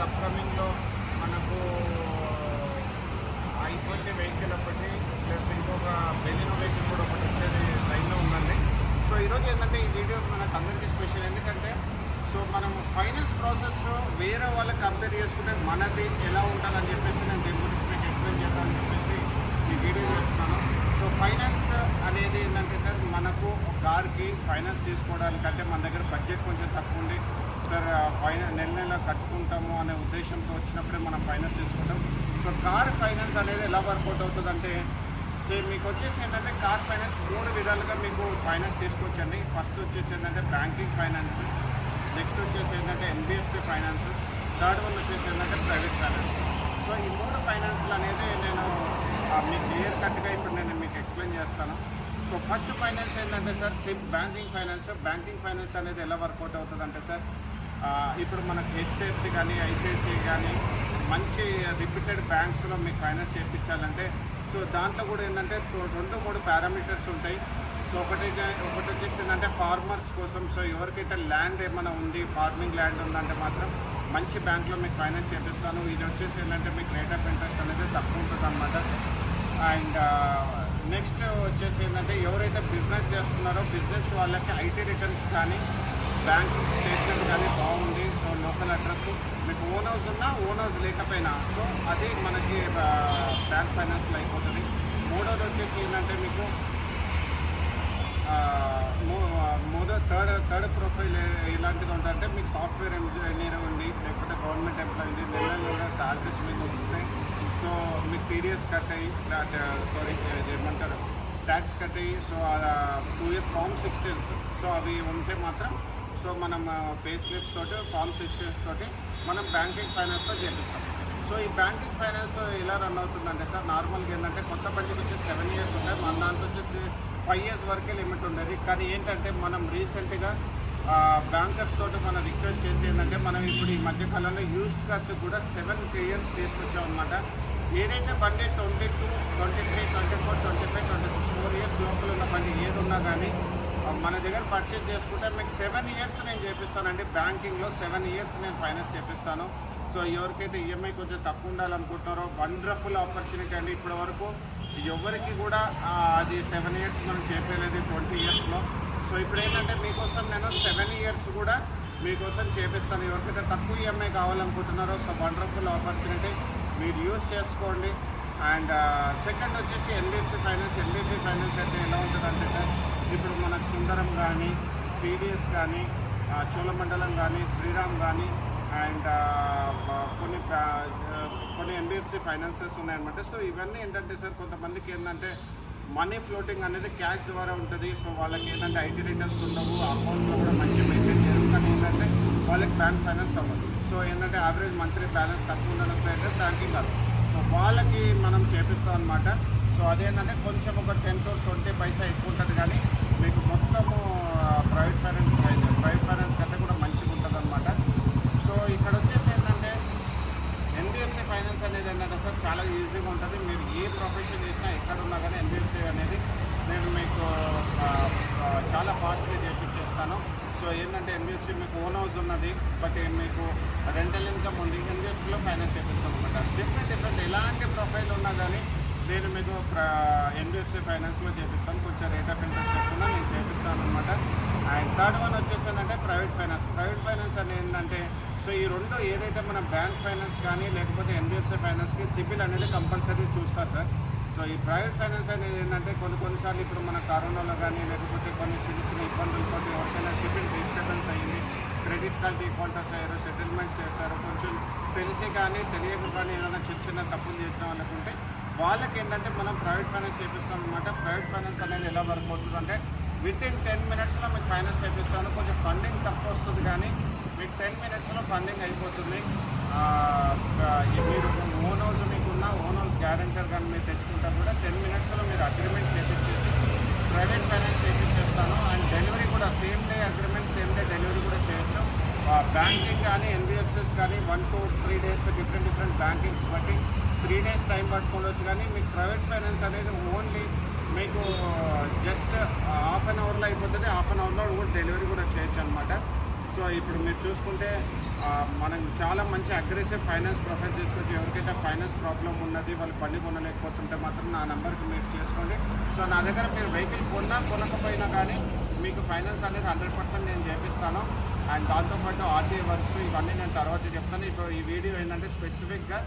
అప్కమింగ్లో మనకు I-20 vehicle ఒకటి plus ఇంకొక బెలినో వెహికల్ కూడా ఒకటి వచ్చేది లైన్లో ఉందండి. సో ఈరోజు ఏంటంటే ఈ వీడియో మనకు అందరికీ స్పెషల్. ఎందుకంటే సో మనం ఫైనాన్స్ ప్రాసెస్ వేరే వాళ్ళకి కంపేర్ చేసుకుంటే మనది ఎలా ఉండాలని చెప్పేసి నేను దీని గురించి మీకు ఎక్స్ప్లెయిన్ చేద్దామని చెప్పేసి ఈ వీడియో చేస్తున్నాను. సో ఫైనాన్స్ అనేది ఏంటంటే సార్ మనకు కార్కి ఫైనాన్స్ తీసుకోవడానికంటే మన దగ్గర బడ్జెట్ కొంచెం తక్కువ ఉండి సార్ నెల నెల కట్టుకుంటాము అనే ఉద్దేశంతో వచ్చినప్పుడే మనం ఫైనాన్స్ తీసుకుంటాం. సో కార్ ఫైనాన్స్ అనేది ఎలా వర్కౌట్ అవుతుందంటే సేమ్ మీకు వచ్చేసి ఏంటంటే కార్ ఫైనాన్స్ 3 విధాలుగా మీకు ఫైనాన్స్ తీసుకోవచ్చండి. ఫస్ట్ వచ్చేసి ఏంటంటే బ్యాంకింగ్ ఫైనాన్స్, నెక్స్ట్ వచ్చేసి ఏంటంటే NBFC ఫైనాన్స్, థర్డ్ వన్ వచ్చేసి ఏంటంటే ప్రైవేట్ ఫైనాన్స్. సో ఈ 3 ఫైనాన్స్లు అనేది నేను మీకు క్లియర్ కట్గా ఇప్పుడు నేను మీకు ఎక్స్ప్లెయిన్ చేస్తాను. సో ఫస్ట్ ఫైనాన్స్ ఏంటంటే sir banking finance. Banking finance అనేది ఎలా వర్కౌట్ అవుతుందంటే సార్ ఇప్పుడు మనకు HDFC కానీ ICICI కానీ మంచి రిప్యూటెడ్ బ్యాంక్స్లో మీకు ఫైనాన్స్ చేయించాలంటే సో దాంట్లో కూడా ఏంటంటే 2-3 పారామీటర్స్ ఉంటాయి. సో ఒకటి వచ్చేసి ఏంటంటే ఫార్మర్స్ కోసం. సో ఎవరికైతే ల్యాండ్ ఏమైనా ఉంది, ఫార్మింగ్ ల్యాండ్ ఉందంటే మాత్రం మంచి బ్యాంక్లో మీకు ఫైనాన్స్ చేపిస్తాను. ఇది వచ్చేసి ఏంటంటే మీకు రేట్ ఆఫ్ ఇంట్రెస్ట్ అనేది తక్కువ ఉంటుంది అన్నమాట. అండ్ నెక్స్ట్ వచ్చేసి ఏంటంటే ఎవరైతే బిజినెస్ చేస్తున్నారో బిజినెస్ వాళ్ళకి IT రిటర్న్స్ కానీ బ్యాంకింగ్ స్టేట్మెంట్ కానీ బాగుంది. సో లోకల్ అడ్రస్ మీకు ఓన్ హౌస్ ఉన్నా ఓన్ హౌస్ లేకపోయినా సో అది మనకి బ్యాంక్ ఫైనాన్స్లో అయిపోతుంది. మూడోది వచ్చేసి ఏంటంటే మీకు థర్డ్ ప్రొఫైల్ ఎలాంటిది ఉంటుందంటే మీకు సాఫ్ట్వేర్ ఇంజనీర్ ఉంది, లేకపోతే గవర్నమెంట్ ఎంప్లాయీ ఉంది, నెల శాలరీస్ మీకు వస్తాయి. సో మీకు TDS కట్ అయ్యి ఏమంటారు ట్యాక్స్ కట్ అయ్యి so 2 years Form 16s so అవి ఉంటే మాత్రం సో మనం పే స్లిప్స్ తోటి Form 16s తోటి మనం బ్యాంకింగ్ ఫైనాన్స్తో చేపిస్తాం. సో ఈ బ్యాంకింగ్ ఫైనాన్స్ ఎలా రన్ అవుతుందంటే సార్ నార్మల్గా ఏంటంటే కొత్త బండికి వచ్చేసి 7 years ఉంటాయి, మన దాంట్లో వచ్చేసి 5 years వరకే లిమిట్ ఉండేది. కానీ ఏంటంటే మనం రీసెంట్గా బ్యాంకర్స్ తోటి మనం రిక్వెస్ట్ చేసి ఏంటంటే మనం ఇప్పుడు ఈ మధ్యకాలంలో యూస్డ్ కార్స్ కూడా 7 years తీసుకొచ్చాం అనమాట. ఏదైతే బండి 22, 23, 24, 25, 26 4 years లోపల ఉన్న బండి ఏది ఉన్నా కానీ మన దగ్గర పర్చేజ్ చేసుకుంటే మీకు 7 years నేను చేపిస్తానండి. బ్యాంకింగ్లో 7 years నేను ఫైనాన్స్ చేపిస్తాను. సో ఎవరికైతే EMI కొంచెం తక్కువ ఉండాలనుకుంటున్నారో వండర్ఫుల్ ఆపర్చునిటీ అండి. ఇప్పటి వరకు ఎవరికి కూడా అది 7 years మనం చేపలేదు 20 yearsలో. సో ఇప్పుడు ఏంటంటే మీకోసం నేను 7 years కూడా మీకోసం చేపిస్తాను. ఎవరికైతే తక్కువ EMI కావాలనుకుంటున్నారో సో వండర్ఫుల్ ఆపర్చునిటీ మీరు యూజ్ చేసుకోండి. అండ్ సెకండ్ వచ్చేసి NBFC ఫైనాన్స్. NBFC ఫైనాన్స్ అయితే ఎలా ఉంటుందంటే ఇప్పుడు మనకు సుందరం కానీ, TDS కానీ, చోళమండలం కానీ, శ్రీరామ్ కానీ అండ్ కొన్ని NBFC ఫైనాన్సెస్ ఉన్నాయన్నమాట. సో ఇవన్నీ ఏంటంటే సార్ కొంతమందికి ఏంటంటే మనీ ఫ్లోటింగ్ అనేది క్యాష్ ద్వారా ఉంటుంది. సో వాళ్ళకి ఏంటంటే IT రిటర్న్స్ ఉండవు, అకౌంట్లో కూడా మంచి మెయింటైన్ చేయరు. కానీ ఏంటంటే వాళ్ళకి బ్యాంక్ ఫైనాన్స్ అవ్వదు. సో ఏంటంటే యావరేజ్ మంత్లీ బ్యాలెన్స్ తక్కువ ఉండడంతో అయితే బ్యాంకింగ్ కాదు. సో వాళ్ళకి మనం చేపిస్తాం అనమాట. సో అదేంటంటే కొంచెం ఒక 10 to 20 పైసా ఎక్కువ ఉంటుంది, కానీ మీకు మొత్తము ప్రైవేట్ ఫైనాన్స్ కంటే కూడా మంచిగా ఉంటుంది అనమాట. సో ఇక్కడ వచ్చేసి ఏంటంటే NBFC ఫైనాన్స్ అనేది ఏంటంటే సార్ చాలా ఈజీగా ఉంటుంది. మీరు ఏ ప్రొఫెషన్ చేసినా ఎక్కడ ఉన్నా కానీ NBFC అనేది నేను మీకు చాలా ఫాస్ట్గా చేపించేస్తాను. సో ఏంటంటే NBFC మీకు ఓన్ హౌస్ ఉన్నది, బట్ మీకు రెంటల్ ఇన్కమ్ ఉంది, NBFCలో ఫైనాన్స్ చేపిస్తాను అనమాట. డిఫరెంట్ ఎలాంటి ప్రొఫైల్ ఉన్నా కానీ నేను మీకు NBFC ఫైనాన్స్లో చేపిస్తాను. కొంచెం రేట్ ఆఫ్ ఇంట్రెస్ట్ ఎక్కువ నేను చేపిస్తాను అనమాట. అండ్ థర్డ్ వన్ వచ్చేసానంటే ప్రైవేట్ ఫైనాన్స్ అని ఏంటంటే సో ఈ రెండు ఏదైతే మన బ్యాంక్ ఫైనాన్స్ కానీ లేకపోతే NBFC ఫైనాన్స్కి సిబిల్ అనేది కంపల్సరీ చూస్తారు సార్. సో ఈ ప్రైవేట్ ఫైనాన్స్ అనేది ఏంటంటే కొన్నిసార్లు ఇప్పుడు మన కరోనాలో కానీ లేకపోతే కొన్ని చిన్న ఇబ్బందులతో ఎవరికైనా సిబిల్ డిస్టర్బెన్స్ అయ్యింది, క్రెడిట్ కార్డ్ డిఫాల్టర్స్ అయ్యారు, సెటిల్మెంట్స్ చేస్తారు, కొంచెం తెలిసి కానీ తెలియక కానీ ఏదైనా చిన్న తప్పులు చేసిన వాళ్ళకుంటే వాళ్ళకి ఏంటంటే మనం ప్రైవేట్ ఫైనాన్స్ చేపిస్తాం అనమాట. ప్రైవేట్ ఫైనాన్స్ అనేది ఎలా వర్క్ అవుతుందంటే వితిన్ 10 minutesలో మీకు ఫైనాన్స్ చేపిస్తాను. కొంచెం ఫండింగ్ తక్కువ వస్తుంది, కానీ మీకు 10 minutesలో ఫండింగ్ అయిపోతుంది. మీరు ఓన్ హౌస్ మీకున్న ఓన్ హౌస్ గ్యారెంటర్ కానీ మీరు తెచ్చుకుంటా కూడా 10 minutesలో మీరు అగ్రిమెంట్ చేపించేసి ప్రైవేట్ ఫైనాన్స్ చేపించేస్తాను. అండ్ డెలివరీ కూడా same day agreement, same day delivery కూడా చేయొచ్చు. బ్యాంకింగ్ కానీ NBFCs కానీ 1 to 3 days డిఫరెంట్ బ్యాంకింగ్స్ బట్టి 3 days టైం పట్టుకోవచ్చు. కానీ మీకు ప్రైవేట్ ఫైనాన్స్ అనేది ఓన్లీ మీకు జస్ట్ హాఫ్ అన్ అవర్లో అయిపోతుంది. హాఫ్ అన్ అవర్లో కూడా డెలివరీ కూడా చేయొచ్చు అనమాట. సో సో ఇప్పుడు మీరు చూసుకుంటే మనం చాలా మంచి అగ్రెసివ్ ఫైనాన్స్ ప్రొఫైల్ చేసుకోవచ్చు. ఎవరికైతే ఫైనాన్స్ ప్రాబ్లం ఉన్నది, వాళ్ళు బండి కొనలేకపోతుంటే మాత్రం నా నెంబర్కి మీరు చేసుకోండి. సో నా దగ్గర మీరు వెహికల్ కొనకపోయినా కానీ మీకు ఫైనాన్స్ అనేది 100% నేను చేపిస్తాను. అండ్ దాంతోపాటు ఆర్టీఏ వర్క్స్ ఇవన్నీ నేను తర్వాత చెప్తాను. ఇప్పుడు ఈ వీడియో ఏంటంటే స్పెసిఫిక్గా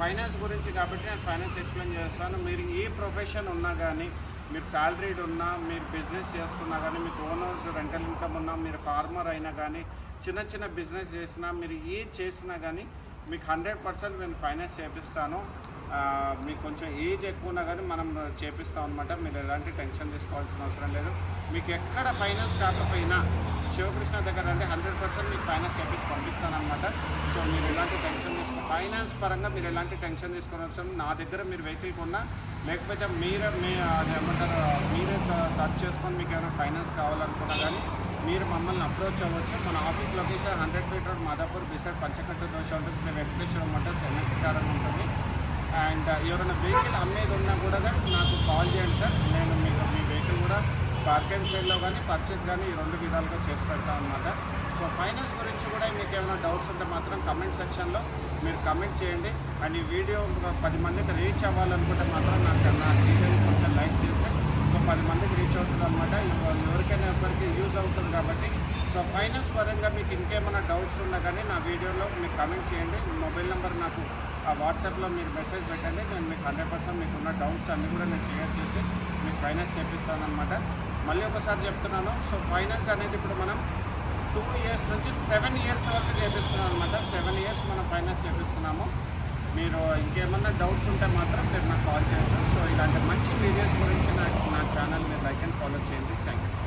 ఫైనాన్స్ గురించి కాబట్టి నేను ఫైనాన్స్ ఎక్స్ప్లెయిన్ చేస్తాను. మీరు ఏ ప్రొఫెషన్ ఉన్నా కానీ, మీరు శాలరీడ్ ఉన్నా, మీరు బిజినెస్ చేస్తున్నా కానీ, మీకు ఓనర్స్ రెంటల్ ఇన్కమ్ ఉన్నా, మీరు ఫార్మర్ అయినా కానీ, చిన్న చిన్న బిజినెస్ చేసినా, మీరు ఏ చేసినా కానీ మీకు 100% నేను ఫైనాన్స్ చేపిస్తాను. మీకు కొంచెం ఏజ్ ఎక్కువ ఉన్నా కానీ మనం చేపిస్తాం అనమాట. మీరు ఎలాంటి టెన్షన్ తీసుకోవాల్సిన అవసరం లేదు. మీకు ఎక్కడ ఫైనాన్స్ కాకపోయినా శివకృష్ణ దగ్గర అంటే 100% మీకు ఫైనాన్స్ చేపించి పంపిస్తానమాట. సో మీరు ఎలాంటి టెన్షన్ ఫైనాన్స్ పరంగా మీరు ఎలాంటి టెన్షన్ తీసుకొని వచ్చాము. నా దగ్గర మీరు వెహికల్ కొన్నా, లేకపోతే ఏమంటారు మీరే సర్చ్ చేసుకొని మీకు ఏమైనా ఫైనాన్స్ కావాలనుకున్నా కానీ మీరు మమ్మల్ని అప్రోచ్ అవ్వచ్చు. మన office location 100 feet road, Madhapur, beside Panchakattu Dosa ఉంటుంది. Shri Venkateswara Motors NX car అని ఉంటుంది. అండ్ ఎవరైనా వెహికల్ అమ్మేది ఉన్నా కూడా నాకు కాల్ చేయండి సార్. నేను మీకు మీ వెహికల్ కూడా పార్కింగ్ సైడ్లో కానీ పర్చేస్ కానీ ఈ 2 విధాలుగా చేసి పెడతాం అనమాట. సో ఫైనాన్స్ గురించి కూడా మీకు ఏమైనా డౌట్స్ ఉంటే మాత్రం కమెంట్ సెక్షన్లో మీరు కమెంట్ చేయండి. అండ్ ఈ వీడియో 10 మందికి రీచ్ అవ్వాలనుకుంటే మాత్రం నా వీడియో కొంచెం లైక్ చేస్తే సో 10 మందికి రీచ్ అవుతుంది అనమాట. ఎవరికైనా ఎవరికి యూజ్ అవుతుంది కాబట్టి. సో ఫైనాన్స్ పరంగా మీకు ఇంకేమైనా డౌట్స్ ఉన్నా కానీ నా వీడియోలో మీరు కమెంట్ చేయండి. మొబైల్ నెంబర్ నాకు వాట్సాప్లో మీరు మెసేజ్ పెట్టండి. నేను మీకు 100% మీకున్న డౌట్స్ అన్నీ కూడా నేను క్లియర్ చేసి మీకు ఫైనాన్స్ చేపిస్తాను అనమాట. మళ్ళీ ఒకసారి చెప్తున్నాను. సో ఫైనాన్స్ అనేది ఇప్పుడు మనం 2 ఇయర్స్ నుంచి 7 ఇయర్స్ వరకు చేపిస్తున్నాం అనమాట. 7 ఇయర్స్ మనం ఫైనాన్స్ చేపిస్తున్నాము. మీరు ఇంకేమన్నా డౌట్స్ ఉంటే మాత్రం మీరు నాకు కాల్ చేయొచ్చు. సో ఇలాంటి మంచి వీడియోస్ గురించి నా ఛానల్ మీరు లైక్ అండ్ ఫాలో చేయండి. Thank you.